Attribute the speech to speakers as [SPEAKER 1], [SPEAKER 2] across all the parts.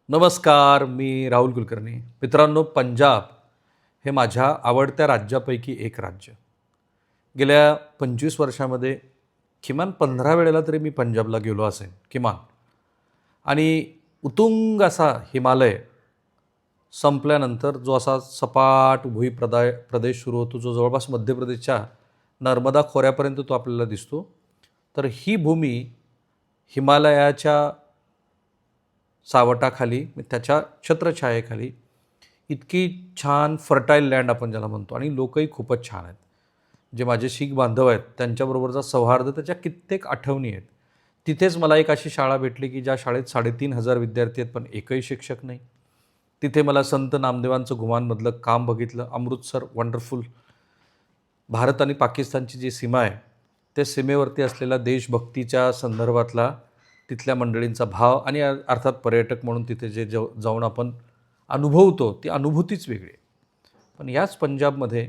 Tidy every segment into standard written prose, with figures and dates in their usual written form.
[SPEAKER 1] नमस्कार, मी राहुल कुलकर्णी. मित्रांनो, पंजाब हे माझ्या आवडत्या राज्यापैकी एक राज्य. गेल्या 25 वर्षामध्ये किमान 15 वेळेला तरी मी पंजाबला गेलो असेन, किमान. आणि उत्तुंग असा हिमालय संपल्यानंतर जो असा सपाट प्रदेश सुरू होतो, जो जवळपास मध्य प्रदेशच्या नर्मदा खोऱ्यापर्यंत तो आपल्याला दिसतो. तर ही भूमी हिमालयाच्या सावटाखाली, त्याच्या छत्रछायेखाली इतकी छान फर्टाईल लँड आपण ज्याला म्हणतो, आणि लोकही खूपच छान आहेत. जे माझे शीख बांधव आहेत त्यांच्याबरोबरचा सौहार्द, त्याच्या कित्येक आठवणी आहेत. तिथेच मला एक अशी शाळा भेटली की ज्या शाळेत 3,500 विद्यार्थी आहेत, पण एकही शिक्षक नाही. तिथे मला संत नामदेवांचं घुमानमधलं काम बघितलं. अमृतसर वंडरफुल. भारत आणि पाकिस्तानची जी सीमा आहे, त्या सीमेवरती असलेला देशभक्तीच्या संदर्भातला तिथल्या मंडळींचा भाव, आणि अर्थात पर्यटक म्हणून तिथे जे जाऊन आपण अनुभवतो ती अनुभूतीच वेगळी आहे. पण याच पंजाबमध्ये,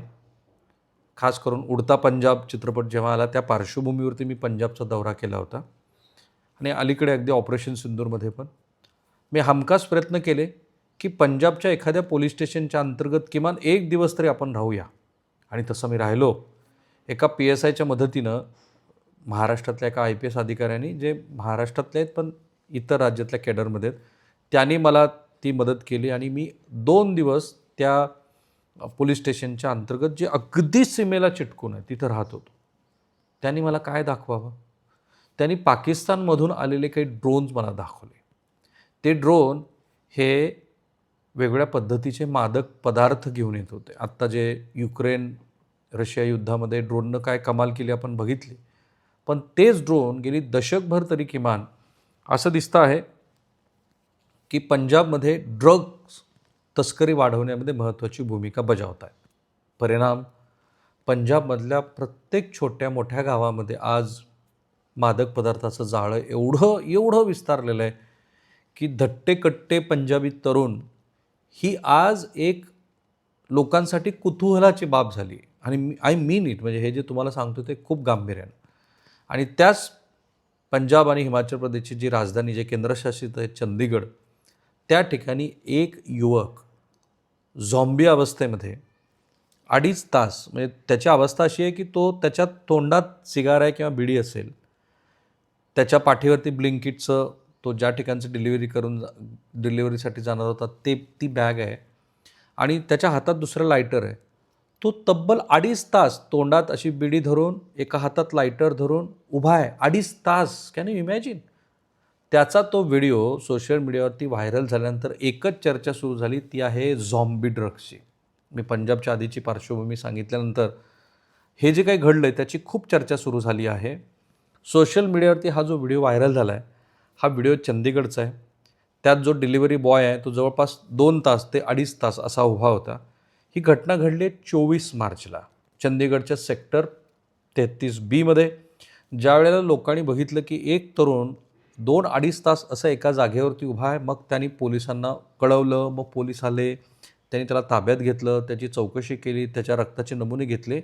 [SPEAKER 1] खास करून उडता पंजाब चित्रपट जेव्हा आला, त्या पार्श्वभूमीवरती मी पंजाबचा दौरा केला होता. आणि अलीकडे अगदी ऑपरेशन सिंदूरमध्ये पण मी हमखास प्रयत्न केले की पंजाबच्या एखाद्या पोलीस स्टेशनच्या अंतर्गत किमान एक दिवस तरी आपण राहूया. आणि तसं मी राहिलो. एका PSIच्या मदतीनं, महाराष्ट्रातल्या एका IPS अधिकाऱ्यांनी, जे महाराष्ट्रातले आहेत पण इतर राज्यातल्या कॅडरमध्ये आहेत, त्यांनी मला ती मदत केली. आणि मी 2 दिवस त्या पोलीस स्टेशनच्या अंतर्गत, जे अगदी सीमेला चिटकून आहे, तिथं राहत होतो. त्यांनी मला काय दाखवावं? त्यांनी पाकिस्तानमधून आलेले काही ड्रोन्स मला दाखवले. ते ड्रोन हे वेगळ्या पद्धतीचे मादक पदार्थ घेऊन येत होते. आत्ता जे युक्रेन रशिया युद्धामध्ये ड्रोननं काय कमाल केली आपण बघितली. पण तेच ड्रोन गेली दशकभर तरी किमान असं दिसतं आहे की पंजाबमध्ये ड्रग्स तस्करी वाढवण्यामध्ये महत्त्वाची भूमिका बजावत आहेत. परिणाम, पंजाबमधल्या प्रत्येक छोट्या मोठ्या गावामध्ये आज मादक पदार्थाचं जाळं एवढं विस्तारलेलं आहे की धट्टेकट्टे पंजाबी तरुण ही आज एक लोकांसाठी कुतूहलाची बाब झाली. आणि आय मीन इट, म्हणजे हे जे तुम्हाला सांगतो ते खूप गांभीर्यानं. आणि त्याच पंजाब आणि हिमाचल प्रदेशची जी राजधानी, जे केंद्रशासित आहे चंदीगड, त्या ठिकाणी एक युवक झॉम्बी अवस्थेमध्ये 2.5 तास, म्हणजे त्याची अवस्था अशी आहे की तो, त्याच्या तोंडात सिगार आहे किंवा बिडी असेल, त्याच्या पाठीवरती ब्लिंकिटचं, तो ज्या ठिकाणचं डिलिव्हरीसाठी जाणार होता ती बॅग आहे, आणि त्याच्या हातात दुसरं लायटर आहे. तो तब्बल 2.5 तास तोंडात अशी बिडी धरून, एका हातात लायटर धरून उभा आहे. 2.5 तास. Can you imagine? त्याचा तो व्हिडिओ सोशल मीडियावरती व्हायरल झाल्यानंतर एकच चर्चा सुरू झाली, ती आहे झॉम्बी ड्रग्सची. मी पंजाबच्या आधीची पार्श्वभूमी सांगितल्यानंतर हे जे काही घडलं आहे त्याची खूप चर्चा सुरू झाली आहे. सोशल मीडियावरती हा जो व्हिडिओ व्हायरल झाला आहे, हा व्हिडिओ चंदीगडचा आहे. त्यात जो डिलिव्हरी बॉय आहे तो जवळपास 2 तास ते 2.5 तास असा उभा होता. ही घटना घडली 24 मार्चला चंदीगडच्या सेक्टर 33B मध्ये. ज्या वेळेला लोकांनी बघितलं की एक तरुण 2-2.5 तास असं एका जागेवरती उभा आहे, मग त्यांनी पोलिसांना कळवलं. मग पोलीस आले, त्यांनी त्याला ताब्यात घेतलं, त्याची चौकशी केली, त्याच्या रक्ताचे नमुने घेतले.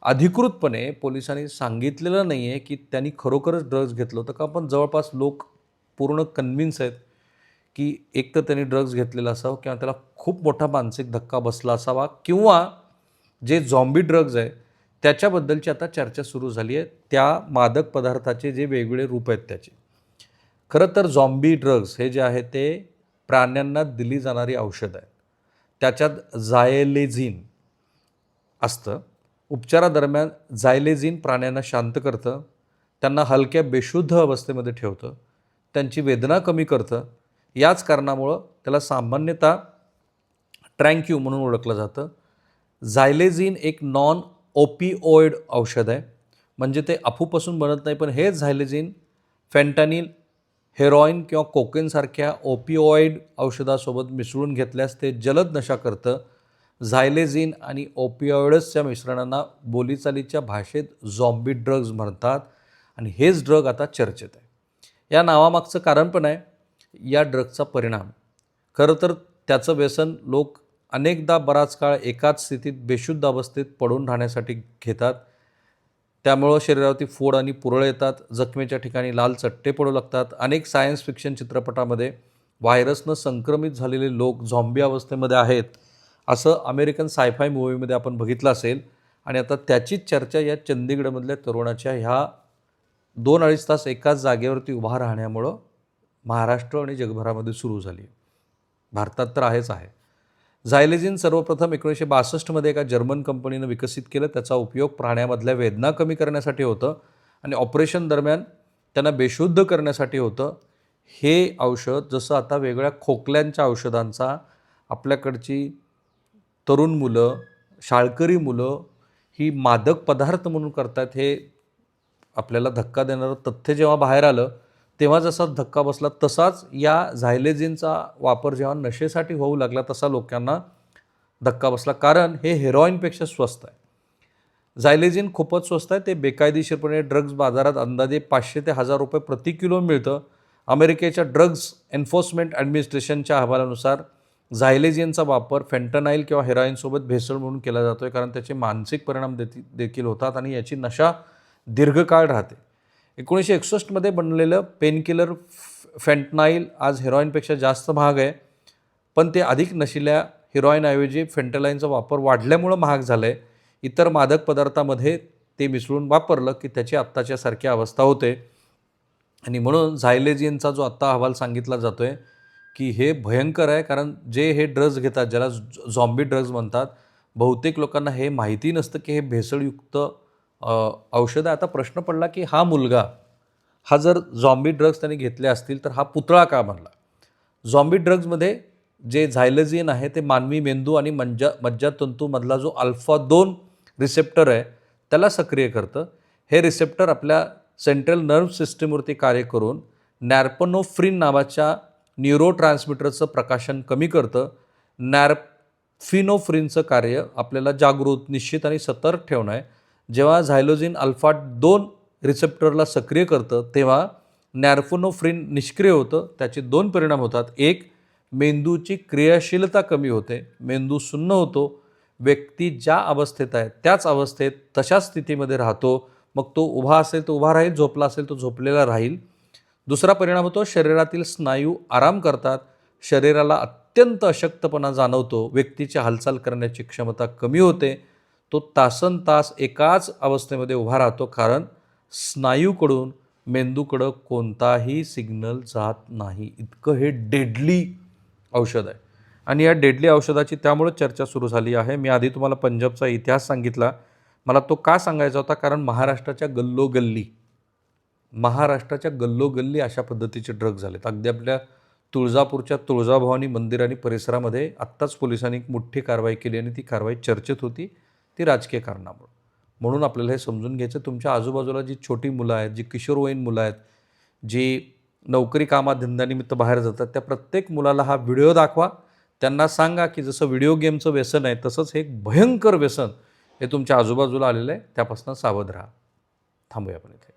[SPEAKER 1] अधिकृतपणे पोलिसांनी सांगितलेलं नाही आहे की त्यांनी खरोखरच ड्रग्ज घेतलं होतं का, पण जवळपास लोक पूर्ण कन्व्हिन्स आहेत की एक तर त्यांनी ड्रग्ज घेतलेला असावं, किंवा त्याला खूप मोठा मानसिक धक्का बसला असावा, किंवा जे झॉम्बी ड्रग्ज आहे त्याच्याबद्दलची आता चर्चा सुरू झाली आहे, त्या मादक पदार्थाचे जे वेगवेगळे रूप आहेत त्याचे. खरं तर झॉम्बी ड्रग्ज हे जे आहे ते प्राण्यांना दिली जाणारी औषध आहे. त्याच्यात झायलेझिन असतं. उपचारादरम्यान झायलेझिन प्राण्यांना शांत करतं, त्यांना हलक्या बेशुद्ध अवस्थेमध्ये ठेवतं, त्यांची वेदना कमी करतं. याच कारणामुळं त्याला सामान्यतः ट्रँक्यू म्हणून ओळखलं जातं. झायलेझिन एक नॉन ओपिओइड औषध आहे, म्हणजे ते अफूपासून बनत नाही. पण हेच झायलेझिन फेंटानिल, हेरॉईन किंवा कोकेनसारख्या ओपिओइड औषधासोबत मिसळून घेतल्यास ते जलद नशा करतं. झायलेझिन आणि ओपिओइड्सच्या मिश्रणांना बोलीचालीच्या भाषेत झॉम्बी ड्रग्ज म्हणतात. आणि हेच ड्रग आता चर्चेत आहे. या नावामागचं कारण पण आहे या ड्रगचा परिणाम. खरं तर त्याचं व्यसन लोक अनेकदा बराच काळ एकाच स्थितीत बेशुद्ध अवस्थेत पडून राहण्यासाठी घेतात. त्यामुळं शरीरावरती फोड आणि पुरळ येतात, जखमेच्या ठिकाणी लाल चट्टे पडू लागतात. अनेक सायन्स फिक्शन चित्रपटामध्ये व्हायरसनं संक्रमित झालेले लोक झॉम्बी अवस्थेमध्ये आहेत, असं अमेरिकन सायफाय मूव्हीमध्ये आपण बघितलं असेल. आणि आता त्याचीच चर्चा या चंदीगडमधल्या तरुणाच्या ह्या 2-2.5 तास एकाच जागेवरती उभा राहण्यामुळं महाराष्ट्र आणि जगभरामध्ये सुरू झाली. भारतात तर आहेच आहे. झायलेजिन सर्वप्रथम 1962मध्ये एका जर्मन कंपनीनं विकसित केलं. त्याचा उपयोग प्राण्यामधल्या वेदना कमी करण्यासाठी होतं आणि ऑपरेशन दरम्यान त्यांना बेशुद्ध करण्यासाठी होतं. हे औषध जसं आता वेगळ्या खोकल्यांच्या औषधांचा आपल्याकडची तरुण मुलं, शाळकरी मुलं ही मादक पदार्थ म्हणून करतात, हे आपल्याला धक्का देणारं तथ्य जेव्हा बाहेर आलं, तेव्हा जसा धक्का बसला तसाच या झायलेजिनचा वापर जेव्हा नशेसाठी होऊ लागला तसा लोकांना धक्का बसला. कारण हे हेरॉईनपेक्षा स्वस्त आहे. झायलेजिन खूपच स्वस्त आहे. ते बेकायदेशीरपणे ड्रग्ज बाजारात अंदाजे 500 ते 1000 रुपये प्रति किलो मिळतं. अमेरिकेच्या ड्रग्ज एन्फोर्समेंट ॲडमिनिस्ट्रेशनच्या अहवालानुसार झायलेजिनचा वापर फेंटनाईल किंवा हेरॉईनसोबत भेसळ म्हणून केला जातो आहे, कारण त्याचे मानसिक परिणाम देखील होतात आणि याची नशा दीर्घकाळ राहते. 1961मध्ये बनलेलं पेनकिलर फेंटनाईल आज हेरॉईनपेक्षा जास्त महाग आहे, पण ते अधिक नशिल्या हेरॉईनऐवजी फेंटनाईलचा वापर वाढल्यामुळं महाग झालं आहे. इतर मादक पदार्थामध्ये ते मिसळून वापरलं की त्याची आत्ताच्यासारखी अवस्था होते. आणि म्हणून झायलेजिनचा जो आत्ता अहवाल सांगितला जातो आहे की हे भयंकर आहे, कारण जे हे ड्रग्ज घेतात, ज्याला झॉम्बी ड्रग्ज म्हणतात, बहुतेक लोकांना हे माहिती नसतं की हे भेसळयुक्त औषध आहे. आता प्रश्न पडला की हा मुलगा हा जर झॉम्बी ड्रग्ज त्याने घेतले असतील तर हा पुतळा का बनला? झॉम्बी ड्रग्जमध्ये जे झायलेजिन आहे ते मानवी मेंदू आणि मज्जातंतूमधला जो अल्फा-2 रिसेप्टर आहे त्याला सक्रिय करतं. हे रिसेप्टर आपल्या सेंट्रल नर्व्ह सिस्टीमवरती कार्य करून नॉर्पेनेफ्रिन नावाच्या न्यूरोट्रान्समीटरचं प्रकाशन कमी करतं. नॉर्पेनेफ्रिनचं कार्य आपल्याला जागृत, निश्चित आणि सतर्क ठेवणं आहे. जेव्हा झायलोजिन अल्फा-2 रिसेप्टरला सक्रिय करतं तेव्हा नॉर्पेनेफ्रिन निष्क्रिय होतं. त्याचे 2 परिणाम होतात. एक, मेंदूची क्रियाशीलता कमी होते, मेंदू सुन्न होतो, व्यक्ती ज्या अवस्थेत आहे त्याच अवस्थेत तशाच स्थितीमध्ये राहतो. मग तो उभा असेल तो उभा राहील, झोपला असेल तो झोपलेला राहील. दुसरा परिणाम होतो, शरीरातील स्नायू आराम करतात, शरीराला अत्यंत अशक्तपणा जाणवतो, व्यक्तीची हालचाल करण्याची क्षमता कमी होते, तो तासनतास एकाच अवस्थेमध्ये उभा राहतो, कारण स्नायूकडून मेंदूकडं कोणताही सिग्नल जात नाही. इतकं हे डेडली औषध आहे. आणि या डेडली औषधाची त्यामुळे चर्चा सुरू झाली आहे. मी आधी तुम्हाला पंजाबचा इतिहास सांगितला. मला तो का सांगायचा होता, कारण महाराष्ट्राच्या गल्लोगल्ली अशा पद्धतीचे ड्रग्ज झालेत. अगदी आपल्या तुळजापूरच्या तुळजाभवानी मंदिर आणि परिसरामध्ये आत्ताच पोलिसांनी एक मोठी कारवाई केली आणि ती कारवाई चर्चेत होती, ती राजकीय कारणामुळे. म्हणून आपल्याला हे समजून घ्यायचं, तुमच्या आजूबाजूला जी छोटी मुलं आहेत, जी किशोरवयीन मुलं आहेत, जी नोकरी कामाधंद्यानिमित्त बाहेर जातात, त्या प्रत्येक मुलाला हा व्हिडिओ दाखवा. त्यांना सांगा की जसं व्हिडिओ गेमचं व्यसन आहे तसंच हे एक भयंकर व्यसन हे तुमच्या आजूबाजूला आलेलं आहे, त्यापासून सावध राहा. थांबूया आपण इथे.